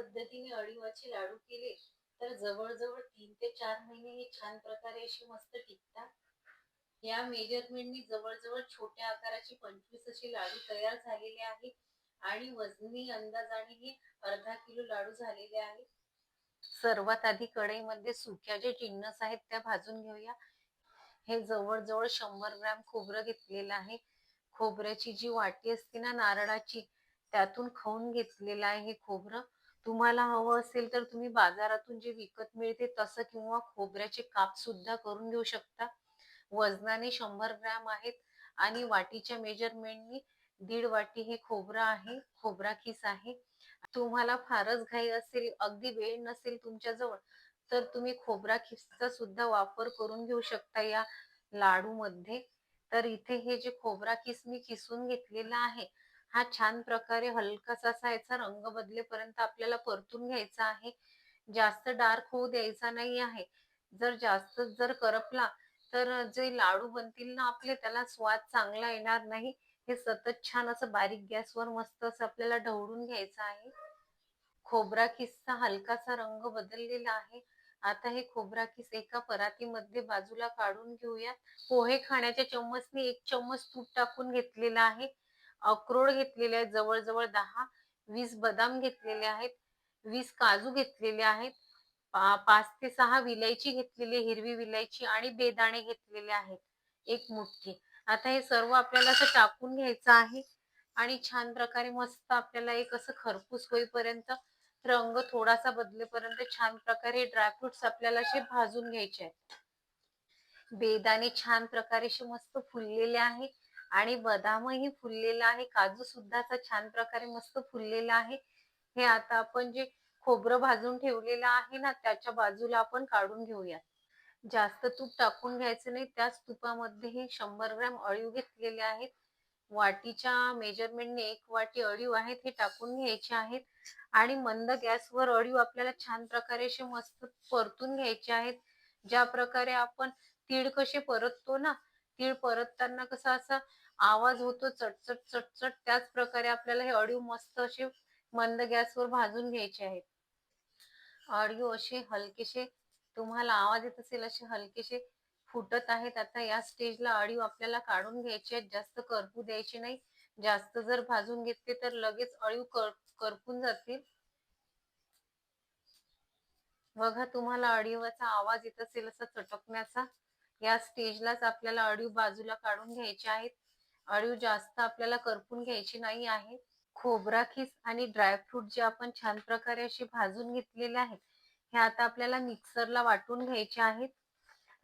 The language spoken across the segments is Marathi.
पद्धतीने अळीवाचे लाडू केले तर जवळजवळ 3 ते 4 महिने हे छान प्रकारे असे मस्त टिकतात. या मेजरमेंटनी जवळजवळ छोट्या आकाराचे 25 असे लाडू तयार झालेले आहेत आणि वजनी अंदाजाने हे अर्धा किलो लाडू झालेले आहेत. सर्वात आधी कढईमध्ये सुक्या जे जिन्नस आहेत त्या भाजून घेऊया. हे जवळजवळ 100 ग्रॅम खोबरं घेतलेलं आहे. खोबऱ्याची जी वाटी असते ना नारळाची, त्यातून खवून घेतलेलं आहे हे खोबरं. तुम्हाला हवं असेल तर तुम्ही बाजारातून जे विकत मिळते तसं किंवा खोबऱ्याचे काप सुद्धा करून घेऊ शकता. वजनाने 100 ग्रॅम आहेत आणि वाटीच्या मेजरमेंटनी 1.5 वाटी हे खोबरं आहे, खोबरा खीस आहे. तुम्हाला फारच घाई असेल, अगदी वेळ नसेल तुमच्याजवळ, तर तुम्ही खोबरा खिसचा सुद्धा वापर करून घेऊ शकता या लाडूमध्ये. तर इथे हे जे खोबरा खीस मी किसून घेतलेला आहे, हा छान प्रकारे हलकासा असा याचा रंग बदलेपर्यंत आपल्याला परतून घ्यायचा आहे. जास्त डार्क होऊ द्यायचा नाही आहे. जर करपला तर जे लाडू बनतील ना आपले त्याला स्वाद चांगला येणार नाही. हे सतत छान असं बारीक गॅसवर मस्त असं आपल्याला ढवळून घ्यायचं आहे. खोबरा खिसचा हलकासा रंग बदललेला आहे. आता हे खोबरा खीस एका परातीमध्ये बाजूला काढून घेऊया. पोहे खाण्याच्या चम्मचने 1 चम्मच तूप टाकून घेतलेला आहे. अक्रोड घेतलेले आहेत जवळजवळ 10, 20 बदाम घेतलेले आहेत, 20 काजू घेतलेले आहेत, 5 ते 6 विलायची घेतलेली हिरवी विलायची आणि बेदाणे घेतलेले आहेत, 1 मुठ्ठी. आता हे सर्व आपल्याला असं टाकून घ्यायचं आहे आणि छान प्रकारे मस्त आपल्याला एक असं खरपूस होईपर्यंत रंग थोडासा बदलेपर्यंत छान प्रकारे ड्रायफ्रुट्स आपल्याला असे भाजून घ्यायचे आहेत. बेदाणे छान प्रकारे असे मस्त फुललेले आहे आणि बदामही फुललेला आहे. काजू सुद्धा असा छान प्रकारे मस्त फुललेला आहे. हे आता आपण जे खोबरं भाजून ठेवलेलं आहे ना त्याच्या बाजूला आपण काढून घेऊया. जास्त तूप टाकून घ्यायचं नाही. त्याच तुपामध्ये हे 100 ग्रॅम अळीव घेतलेले आहेत. वाटीच्या मेजरमेंटने 1 वाटी अळीव आहेत हे टाकून घ्यायचे आहेत आणि मंद गॅसवर अळीव आपल्याला छान प्रकारे असे मस्त परतून घ्यायचे आहेत. ज्या प्रकारे आपण तीळ कसे परततो ना, तीळ परतताना कसा असा आवाज होतो चटचट चटचट, त्याच प्रकारे आपल्याला हे अळीव मस्त असे मंद गॅसवर भाजून घ्यायचे आहेत. अळीव असे हलकेसे तुम्हाला आवाज येत असेल असे हलकेसे फुटत आहेत. आता या स्टेजला अळीव आपल्याला काढून घ्यायचे आहेत. जास्त करपू द्यायचे नाही. जास्त जर भाजून घेतले तर लगेच अळीव करपून जातील. बघा तुम्हाला अळीवाचा आवाज येत असेल असा चटकण्याचा. या स्टेजलाच आपल्याला अळीव बाजूला काढून घ्यायचे आहेत. अळीव जास्त आपल्याला करपून घ्यायची नाही आहे. खोबरा खीस आणि ड्रायफ्रूट जे आपण छान प्रकारे असे भाजून घेतलेले आहेत, हे आता आपल्याला मिक्सरला वाटून घ्यायचे आहेत.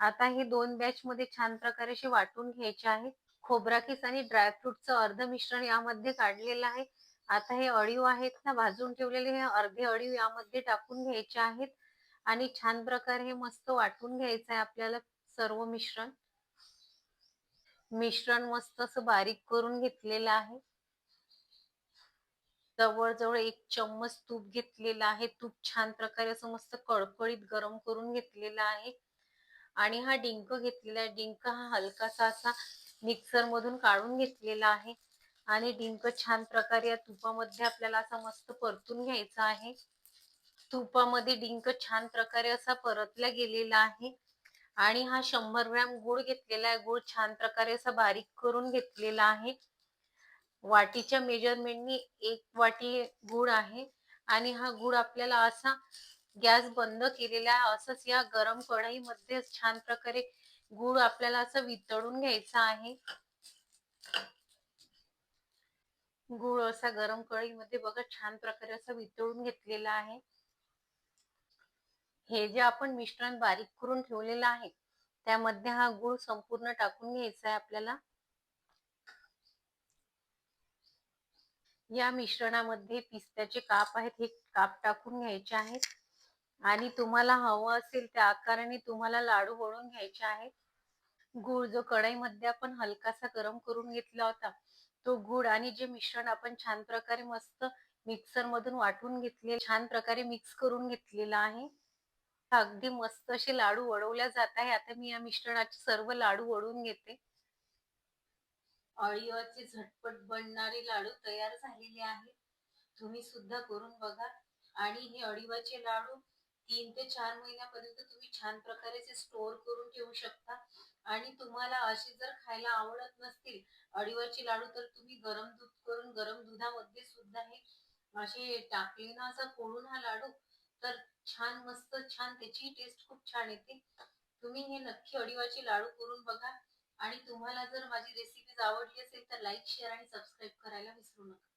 आता हे 2 बॅच मध्ये छान प्रकारे असे वाटून घ्यायचे आहेत. खोबरा खीस आणि ड्रायफ्रूटचं अर्ध मिश्रण यामध्ये काढलेलं आहे. आता हे अळीव आहेत ना भाजून ठेवलेले, हे अर्धे अळीव यामध्ये टाकून घ्यायचे आहेत आणि छान प्रकारे हे मस्त वाटून घ्यायचं आहे आपल्याला सर्व मिश्रण. मिश्रण मस्त असं बारीक करून घेतलेलं आहे. जवळजवळ 1 चम्मच तूप घेतलेलं आहे. तूप छान प्रकारे असं मस्त कळकळीत गरम करून घेतलेला आहे आणि हा डिंक घेतलेला आहे. डिंक हा हलकासा असा मिक्सर मधून काढून घेतलेला आहे आणि डिंक छान प्रकारे या तुपामध्ये आपल्याला असा मस्त परतून घ्यायचा आहे. तुपामध्ये डिंक छान प्रकारे असा परतला गेलेला आहे आणि हा 100 ग्रॅम गूळ घेतलेला आहे. गूळ छान प्रकारे असा बारीक करून घेतलेला आहे. वाटीच्या मेजरमेंटनी 1 वाटी गूळ आहे आणि हा गूळ आपल्याला असा गॅस बंद केलेला आहे. असंच या गरम कढईमध्ये छान प्रकारे गूळ आपल्याला असं वितळून घ्यायचा आहे. गूळ असा गरम कढईमध्ये बघा छान प्रकारे असं वितळून घेतलेला आहे. हे जे आपण मिश्रण बारीक करून ठेवलेलं आहे त्यामध्ये हा गूळ संपूर्ण टाकून घ्यायचा आहे आपल्याला. या मिश्रणामध्ये पिस्त्याचे काप आहेत हे काप टाकून घ्यायचे आहेत आणि तुम्हाला हवं असेल त्या आकाराने तुम्हाला लाडू वळून घ्यायचे आहेत. गूळ जो कढईमध्ये आपण हलकासा गरम करून घेतला होता तो गूळ आणि जे मिश्रण आपण छान प्रकारे मस्त मिक्सर मधून वाटून घेतले, छान प्रकारे मिक्स करून घेतलेला आहे. अगदी मस्त असे लाडू वळवल्या जात आहे. आता मी या मिश्रणाचे सर्व लाडू वळून घेते. अळीवाचे झटपट बनणारे लाडू तयार झालेले आहेत. तुम्ही सुद्धा करून बघा आणि हे अळीवाचे लाडू 3 ते 4 महिन्यापर्यंत तुम्ही छान प्रकारे ते स्टोअर करून ठेवू शकता. आणि तुम्हाला असे जर खायला आवडत नसतील अळीवाचे लाडू, तर तुम्ही गरम दूध करून गरम दुधामध्ये सुद्धा हे असे टाकले ना, असा फोडून हा लाडू, तर छान मस्त छान त्याची टेस्ट खूप छान येते. तुम्ही हे नक्की अळीवाचे लाडू करून बघा. आणि तुम्हाला जर माझी रेसिपीज आवडली असेल तर लाईक, शेअर आणि सबस्क्राईब करायला विसरू नका.